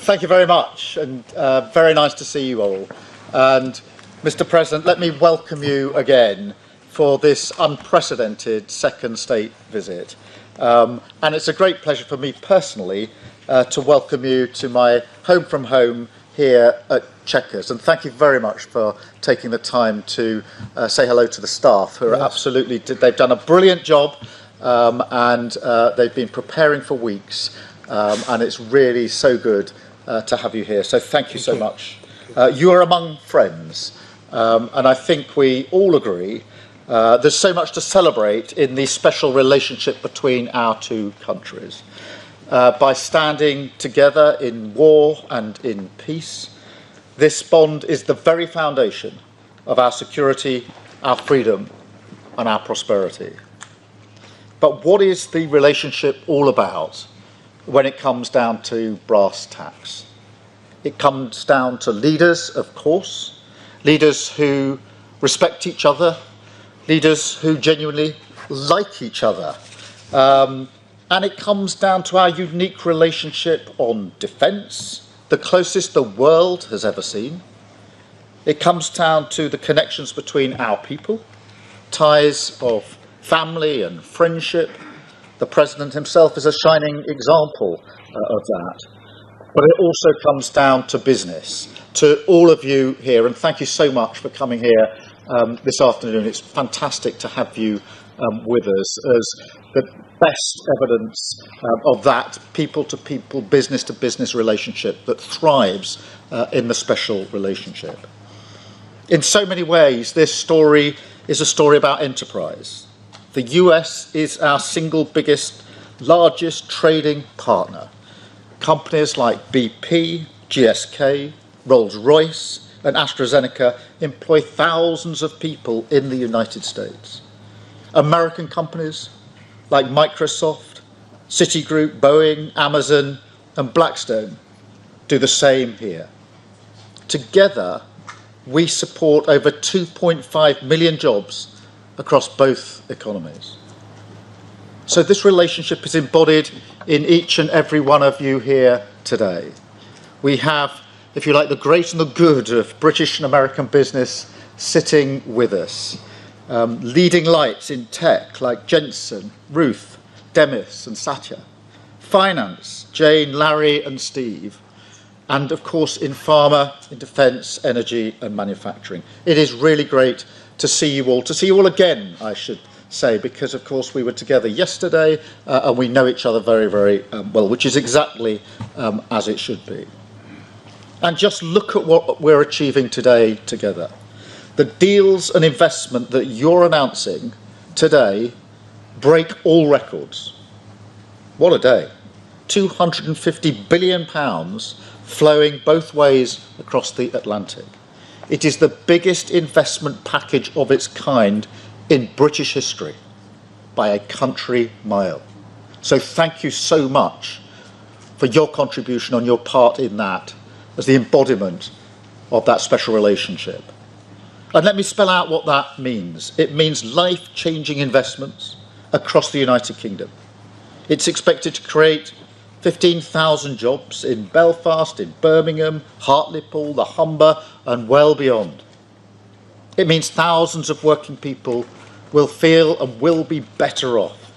Thank you very much, and very nice to see you all. And Mr. President, let me welcome you again for this unprecedented second state visit. And it's a great pleasure for me personally to welcome you to my home from home here at Chequers. And thank you very much for taking the time to say hello to the staff, who are absolutely, they've done a brilliant job, and they've been preparing for weeks. And it's really so good to have you here. So thank you so much. You are among friends, and I think we all agree there's so much to celebrate in the special relationship between our two countries. By standing together in war and in peace, this bond is the very foundation of our security, our freedom, and our prosperity. But what is the relationship all about when it comes down to brass tacks? It comes down to leaders, of course, leaders who respect each other, leaders who genuinely like each other. And it comes down to our unique relationship on defence, the closest the world has ever seen. It comes down to the connections between our people, ties of family and friendship. The President himself is a shining example of that. But it also comes down to business, to all of you here, and thank you so much for coming here this afternoon. It's fantastic to have you with us as the best evidence of that people-to-people, business-to-business relationship that thrives in the special relationship. In so many ways, this story is a story about enterprise. The US is our single biggest, largest trading partner. Companies like BP, GSK, Rolls-Royce and AstraZeneca employ thousands of people in the United States. American companies like Microsoft, Citigroup, Boeing, Amazon and Blackstone do the same here. Together, we support over 2.5 million jobs across both economies. So this relationship is embodied in each and every one of you here today. We have, if you like, the great and the good of British and American business sitting with us. Leading lights in tech like Jensen, Ruth, Demis and Satya. Finance, Jane, Larry and Steve. And of course in pharma, in defence, energy and manufacturing. It is really great to see you all again, I should say, because of course we were together yesterday and we know each other very, very well, which is exactly as it should be. And just look at what we're achieving today together. The deals and investment that you're announcing today break all records. What a day. £250 billion flowing both ways across the Atlantic. It is the biggest investment package of its kind in British history by a country mile. So thank you so much for your contribution on your part in that as the embodiment of that special relationship. And let me spell out what that means. It means life-changing investments across the United Kingdom. It's expected to create 15,000 jobs in Belfast, in Birmingham, Hartlepool, the Humber and well beyond. It means thousands of working people will feel and will be better off.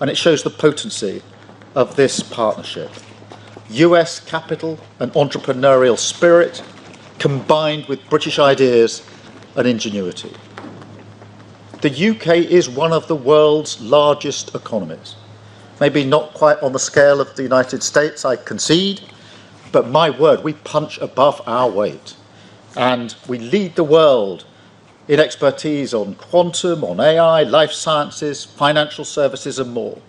And it shows the potency of this partnership. US capital and entrepreneurial spirit combined with British ideas and ingenuity. The UK is one of the world's largest economies. Maybe not quite on the scale of the United States, I concede, but my word, we punch above our weight. And we lead the world in expertise on quantum, on AI, life sciences, financial services and more.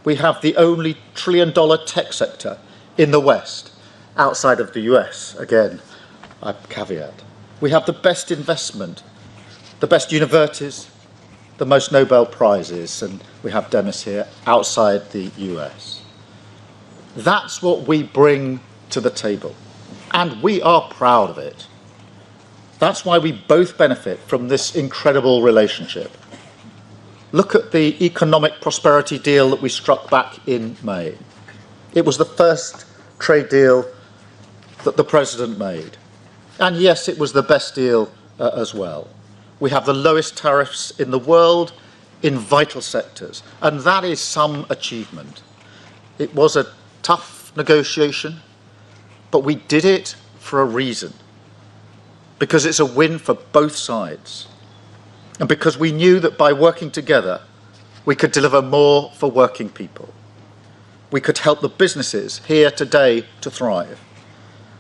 We have the only trillion-dollar tech sector in the West, outside of the US, again, I caveat. We have the best investment, the best universities, the most Nobel Prizes, and we have Demis here, outside the US. That's what we bring to the table, and we are proud of it. That's why we both benefit from this incredible relationship. Look at the economic prosperity deal that we struck back in May. It was the first trade deal that the President made. And yes, it was the best deal as well. We have the lowest tariffs in the world in vital sectors, and that is some achievement. It was a tough negotiation, but we did it for a reason, because it's a win for both sides, and because we knew that by working together, we could deliver more for working people. We could help the businesses here today to thrive,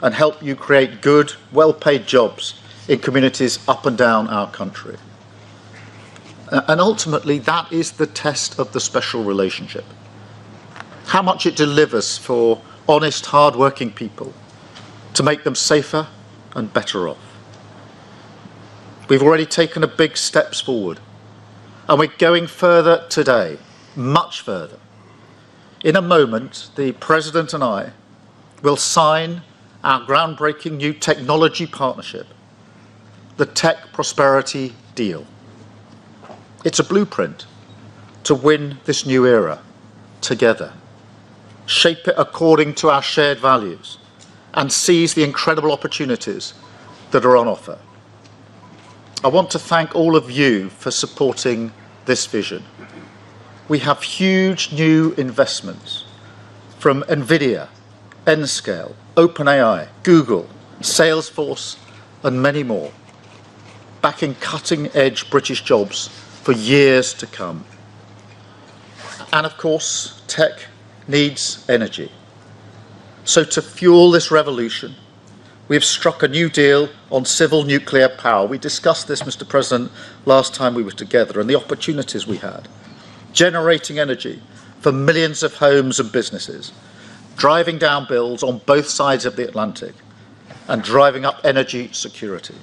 and help you create good, well-paid jobs in communities up and down our country. And ultimately, that is the test of the special relationship. How much it delivers for honest, hard-working people to make them safer and better off. We've already taken a big steps forward, and we're going further today, much further. In a moment, the President and I will sign our groundbreaking new technology partnership, the Tech Prosperity Deal. It's a blueprint to win this new era together, shape it according to our shared values, and seize the incredible opportunities that are on offer. I want to thank all of you for supporting this vision. We have huge new investments from Nvidia, Nscale, OpenAI, Google, Salesforce, and many more, backing cutting-edge British jobs for years to come. And of course, tech needs energy. So to fuel this revolution, we've struck a new deal on civil nuclear power. We discussed this, Mr. President, last time we were together, and the opportunities we had. Generating energy for millions of homes and businesses, driving down bills on both sides of the Atlantic, and driving up energy security.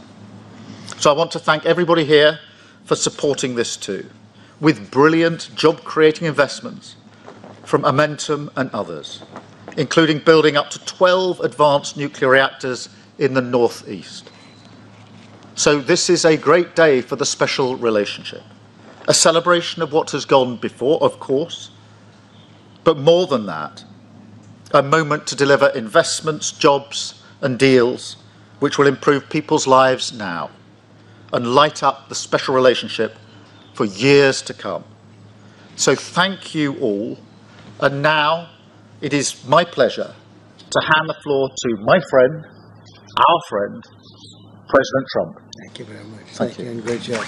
So I want to thank everybody here for supporting this too, with brilliant job-creating investments from Momentum and others, including building up to 12 advanced nuclear reactors in the northeast. So this is a great day for the special relationship, a celebration of what has gone before, of course, but more than that, a moment to deliver investments, jobs and deals which will improve people's lives now and light up the special relationship for years to come. So thank you all. And now it is my pleasure to hand the floor to my friend, our friend, President Trump. Thank you very much. Thank you. And great job.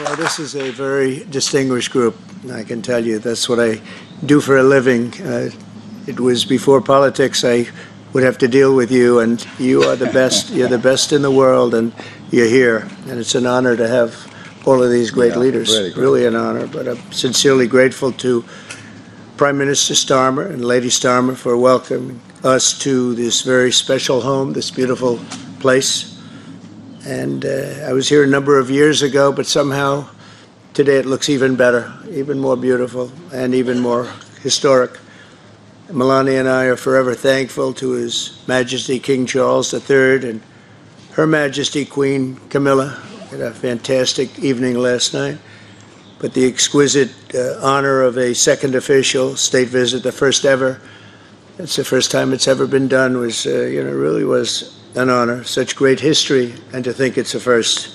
Well, this is a very distinguished group. I can tell you that's what I do for a living. It was before politics. I would have to deal with you, and you are the best. You're the best in the world, and you're here. And it's an honor to have all of these great leaders. Really an honor. But I'm sincerely grateful to Prime Minister Starmer and Lady Starmer for welcoming us to this very special home, this beautiful place. And I was here a number of years ago, but somehow today it looks even better, even more beautiful, and even more historic. Melania and I are forever thankful to His Majesty King Charles III and Her Majesty Queen Camilla. We had a fantastic evening last night. But the exquisite honor of a second official state visit, the first ever, it's the first time it's ever been done, was, really was an honor. Such great history, and to think it's a first.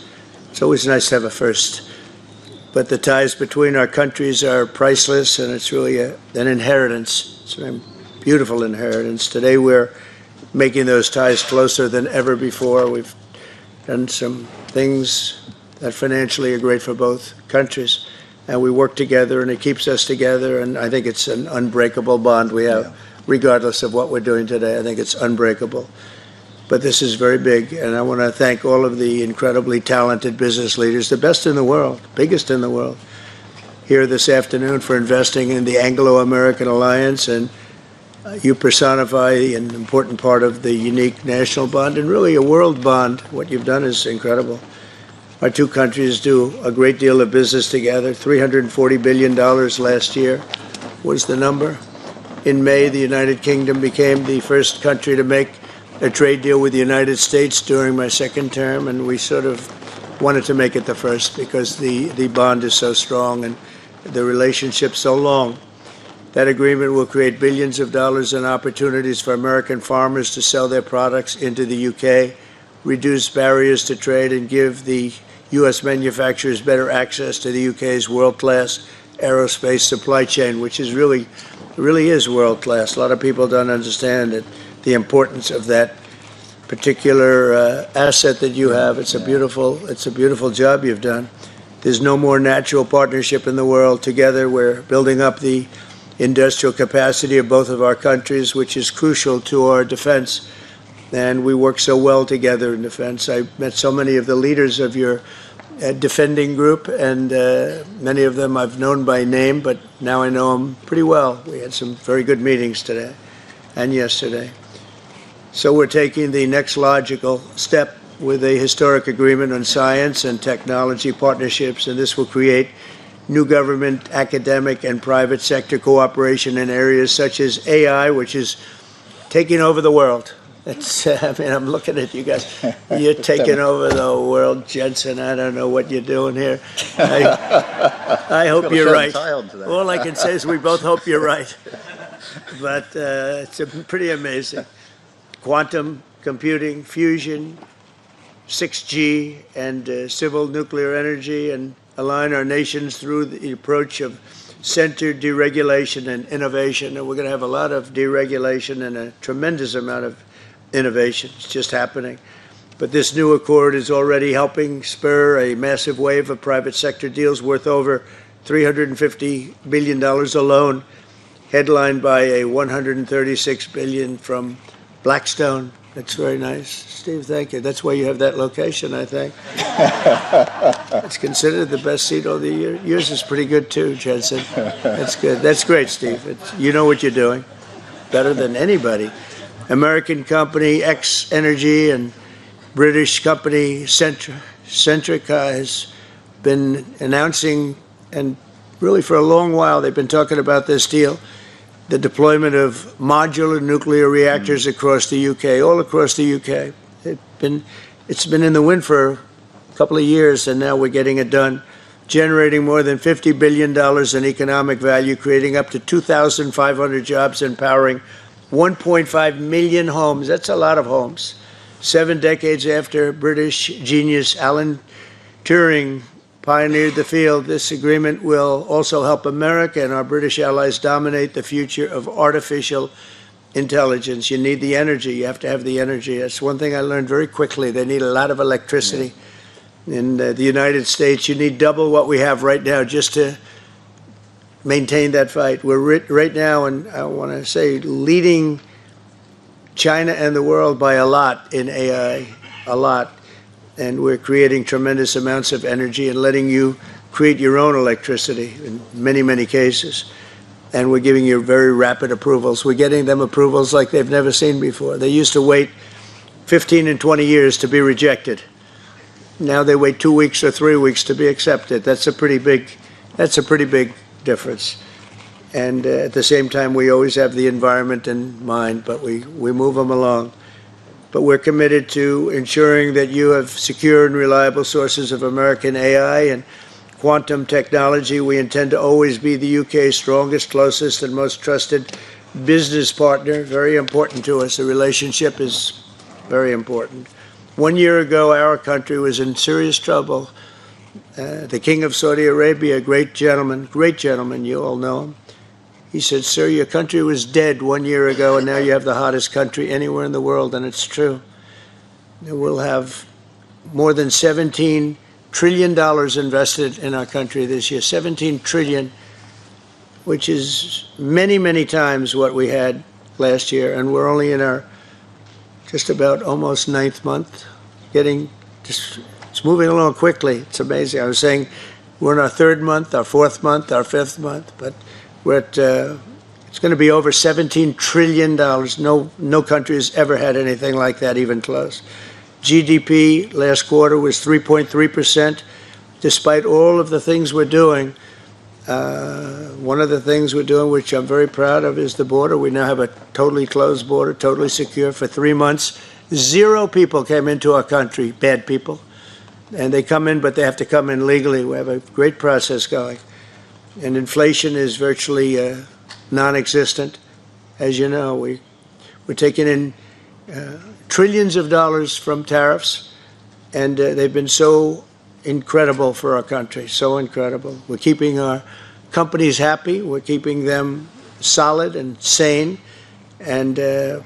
It's always nice to have a first. But the ties between our countries are priceless, and it's really an inheritance. It's a beautiful inheritance. Today we're making those ties closer than ever before. We've done some things that financially are great for both countries, and we work together, and it keeps us together, and I think it's an unbreakable bond we have, regardless of what we're doing today. I think it's unbreakable. But this is very big, and I want to thank all of the incredibly talented business leaders, the best in the world, biggest in the world, here this afternoon for investing in the Anglo-American Alliance, and you personify an important part of the unique national bond and really a world bond. What you've done is incredible. Our two countries do a great deal of business together. $340 billion last year was the number. In May, the United Kingdom became the first country to make a trade deal with the United States during my second term, and we sort of wanted to make it the first because the bond is so strong and the relationship so long. That agreement will create billions of dollars in opportunities for American farmers to sell their products into the UK, reduce barriers to trade, and give the U.S. manufacturers better access to the UK's world-class aerospace supply chain, which is really is world-class. A lot of people don't understand it, the importance of that particular asset that you have. It's a beautiful job you've done. There's no more natural partnership in the world. Together, we're building up the industrial capacity of both of our countries, which is crucial to our defense. And we work so well together in defense. I met so many of the leaders of your defending group, and many of them I've known by name, but now I know them pretty well. We had some very good meetings today and yesterday. So we're taking the next logical step with a historic agreement on science and technology partnerships, and this will create new government, academic, and private sector cooperation in areas such as AI, which is taking over the world. I'm looking at you guys. You're taking over the world, Jensen. I don't know what you're doing here. I hope you're right. All I can say is we both hope you're right. But it's pretty amazing. Quantum computing, fusion, 6G, and civil nuclear energy, and align our nations through the approach of centered deregulation and innovation. And we're going to have a lot of deregulation and a tremendous amount of innovation. It's just happening. But this new accord is already helping spur a massive wave of private sector deals worth over $350 billion alone, headlined by a $136 billion from Blackstone. That's very nice. Steve, thank you. That's why you have that location, I think. It's considered the best seat of the year. Yours is pretty good too, Jensen. That's good. That's great, Steve. You know what you're doing better than anybody. American company X Energy and British company Centrica has been announcing, and really for a long while they've been talking about this deal, the deployment of modular nuclear reactors across the UK, all across the UK. It's been in the wind for a couple of years, and now we're getting it done, generating more than $50 billion in economic value, creating up to 2,500 jobs, and powering 1.5 million homes. That's a lot of homes. 7 decades after British genius Alan Turing pioneered the field, this agreement will also help America and our British allies dominate the future of artificial intelligence. You need the energy. You have to have the energy. That's one thing I learned very quickly. They need a lot of electricity. In the United States, you need double what we have right now just to maintain that fight. We're right now, and I want to say, leading China and the world by a lot in AI, a lot. And we're creating tremendous amounts of energy and letting you create your own electricity in many, many cases. And we're giving you very rapid approvals. We're getting them approvals like they've never seen before. They used to wait 15 and 20 years to be rejected. Now they wait 2 weeks or 3 weeks to be accepted. That's a pretty big difference. And at the same time, we always have the environment in mind, but we move them along. But we're committed to ensuring that you have secure and reliable sources of American AI and quantum technology. We intend to always be the UK's strongest, closest, and most trusted business partner. Very important to us. The relationship is very important. 1 year ago, our country was in serious trouble. The King of Saudi Arabia, a great gentleman, you all know him. He said, "Sir, your country was dead 1 year ago, and now you have the hottest country anywhere in the world," and it's true. We'll have more than $17 trillion invested in our country this year, 17 trillion, which is many, many times what we had last year, and we're only in our just about almost 9th month, it's moving along quickly. It's amazing. I was saying we're in our 3rd month, our 4th month, our 5th month, but we're at, it's going to be over $17 trillion. No country has ever had anything like that, even close. GDP last quarter was 3.3%. Despite all of the things we're doing, one of the things we're doing, which I'm very proud of, is the border. We now have a totally closed border, totally secure for 3 months. 0 people came into our country, bad people. And they come in, but they have to come in legally. We have a great process going. And inflation is virtually non-existent. As you know, we're taking in trillions of dollars from tariffs, and they've been so incredible for our country, so incredible. We're keeping our companies happy. We're keeping them solid and sane, and they're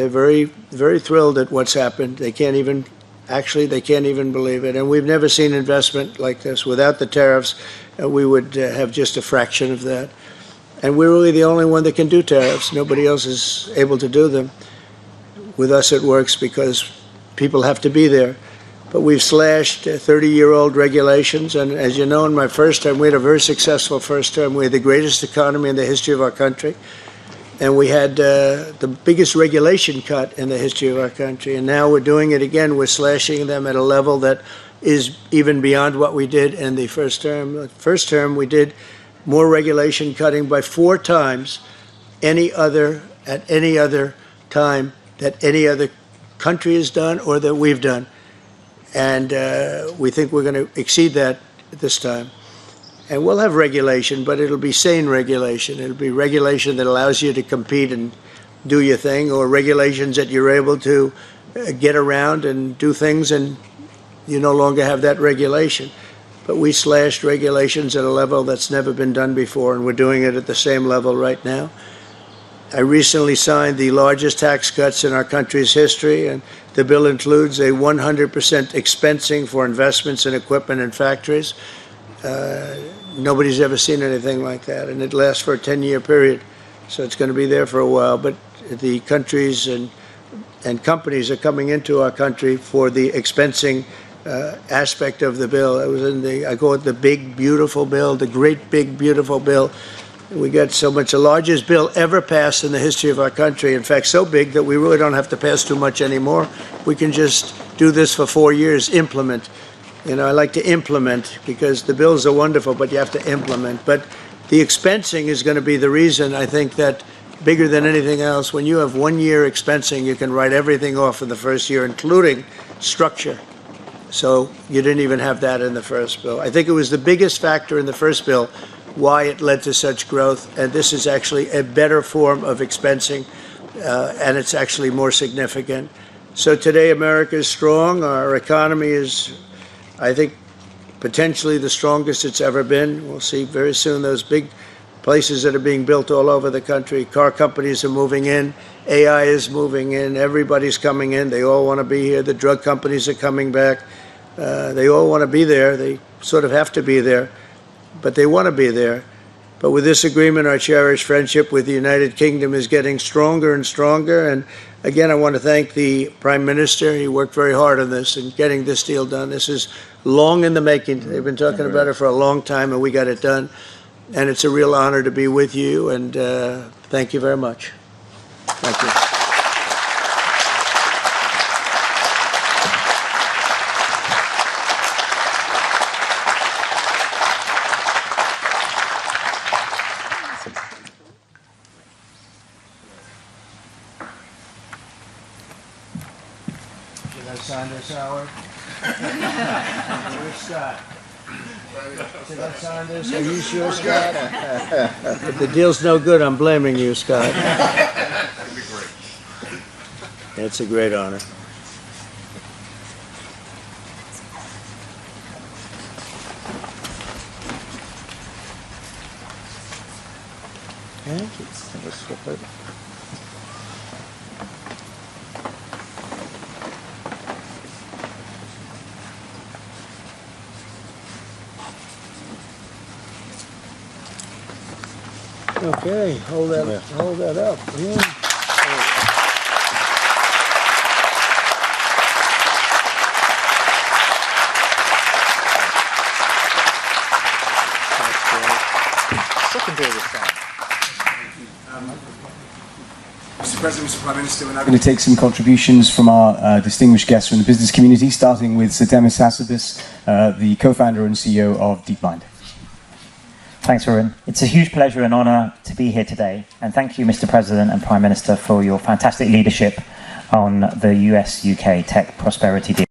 very, very thrilled at what's happened. They can't even believe it. And we've never seen investment like this. Without the tariffs, we would have just a fraction of that. And we're really the only one that can do tariffs. Nobody else is able to do them. With us, it works because people have to be there. But we've slashed 30-year-old regulations. And as you know, in my first term, we had a very successful first term. We had the greatest economy in the history of our country. And we had the biggest regulation cut in the history of our country. And now we're doing it again. We're slashing them at a level that is even beyond what we did in the first term. The first term, we did more regulation cutting by 4 times at any other time that any other country has done or that we've done. And we think we're going to exceed that this time. And we'll have regulation, but it'll be sane regulation. It'll be regulation that allows you to compete and do your thing, or regulations that you're able to get around and do things and you no longer have that regulation. But we slashed regulations at a level that's never been done before, and we're doing it at the same level right now. I recently signed the largest tax cuts in our country's history, and the bill includes a 100% expensing for investments in equipment and factories. Nobody's ever seen anything like that, and it lasts for a 10-year period, so it's going to be there for a while. But the countries and companies are coming into our country for the expensing aspect of the bill. It was in I call it the big, beautiful bill, the great, big, beautiful bill. We got so much, the largest bill ever passed in the history of our country. In fact, so big that we really don't have to pass too much anymore. We can just do this for 4 years, implement. You know, I like to implement because the bills are wonderful, but you have to implement. But the expensing is going to be the reason, I think, that bigger than anything else, when you have 1 year expensing, you can write everything off in the first year, including structure. So you didn't even have that in the first bill. I think it was the biggest factor in the first bill why it led to such growth. And this is actually a better form of expensing, and it's actually more significant. So today, America is strong. Our economy is, I think, potentially the strongest it's ever been. We'll see very soon those big places that are being built all over the country. Car companies are moving in. AI is moving in. Everybody's coming in. They all want to be here. The drug companies are coming back. They all want to be there. They sort of have to be there, but they want to be there. But with this agreement, our cherished friendship with the United Kingdom is getting stronger and stronger. And again, I want to thank the Prime Minister. He worked very hard on this and getting this deal done. This is long in the making. They've been talking about it for a long time, and we got it done. And it's a real honor to be with you. And thank you very much. Thank you. Did I sign this, Howard? Where's Scott? Did I sign this? Are you sure, Scott? If the deal's no good, I'm blaming you, Scott. That'd be great. It's a great honor. Thank you. Let's flip over. Okay, hold that up. Yeah. Secondary this time. Mr. President, Mr. Prime Minister, we're now going to take some contributions from our distinguished guests from the business community, starting with Sir Demis Hassabis, the co-founder and CEO of DeepMind. Thanks, Varun. It's a huge pleasure and honour to be here today. And thank you, Mr. President and Prime Minister, for your fantastic leadership on the US-UK tech prosperity deal.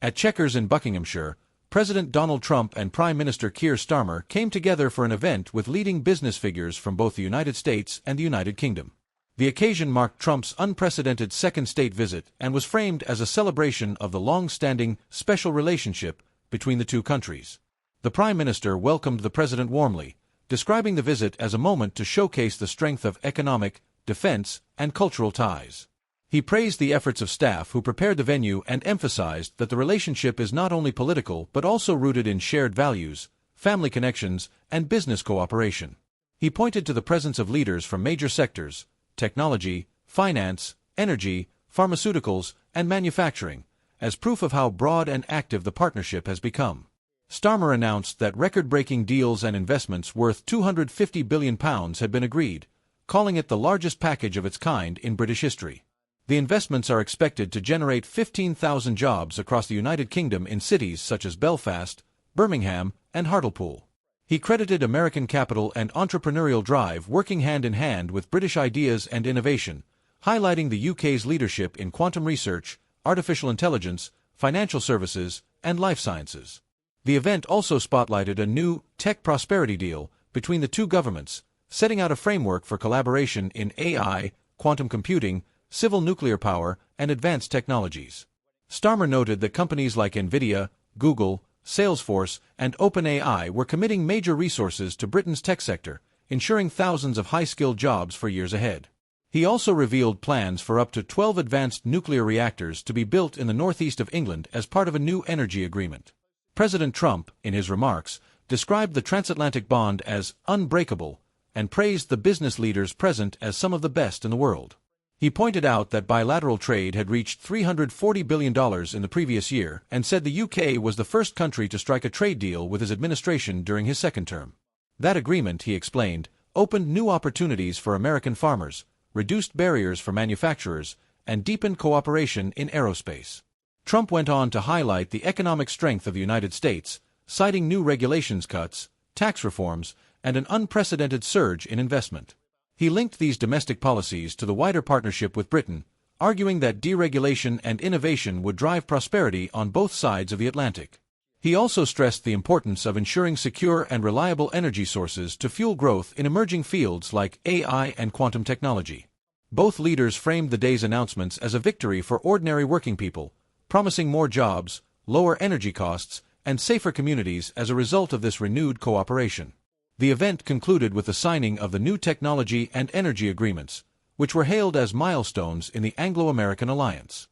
At Chequers in Buckinghamshire, President Donald Trump and Prime Minister Keir Starmer came together for an event with leading business figures from both the United States and the United Kingdom. The occasion marked Trump's unprecedented second state visit and was framed as a celebration of the long-standing special relationship between the two countries. The Prime Minister welcomed the President warmly, describing the visit as a moment to showcase the strength of economic, defense, and cultural ties. He praised the efforts of staff who prepared the venue and emphasized that the relationship is not only political but also rooted in shared values, family connections, and business cooperation. He pointed to the presence of leaders from major sectors, technology, finance, energy, pharmaceuticals, and manufacturing, as proof of how broad and active the partnership has become. Starmer announced that record-breaking deals and investments worth £250 billion had been agreed, calling it the largest package of its kind in British history. The investments are expected to generate 15,000 jobs across the United Kingdom in cities such as Belfast, Birmingham, and Hartlepool. He credited American capital and entrepreneurial drive working hand-in-hand with British ideas and innovation, highlighting the UK's leadership in quantum research, artificial intelligence, financial services, and life sciences. The event also spotlighted a new tech prosperity deal between the two governments, setting out a framework for collaboration in AI, quantum computing, civil nuclear power, and advanced technologies. Starmer noted that companies like Nvidia, Google, Salesforce, and OpenAI were committing major resources to Britain's tech sector, ensuring thousands of high-skilled jobs for years ahead. He also revealed plans for up to 12 advanced nuclear reactors to be built in the northeast of England as part of a new energy agreement. President Trump, in his remarks, described the transatlantic bond as unbreakable and praised the business leaders present as some of the best in the world. He pointed out that bilateral trade had reached $340 billion in the previous year and said the UK was the first country to strike a trade deal with his administration during his second term. That agreement, he explained, opened new opportunities for American farmers, reduced barriers for manufacturers, and deepened cooperation in aerospace. Trump went on to highlight the economic strength of the United States, citing new regulations cuts, tax reforms, and an unprecedented surge in investment. He linked these domestic policies to the wider partnership with Britain, arguing that deregulation and innovation would drive prosperity on both sides of the Atlantic. He also stressed the importance of ensuring secure and reliable energy sources to fuel growth in emerging fields like AI and quantum technology. Both leaders framed the day's announcements as a victory for ordinary working people, promising more jobs, lower energy costs, and safer communities as a result of this renewed cooperation. The event concluded with the signing of the new technology and energy agreements, which were hailed as milestones in the Anglo-American alliance.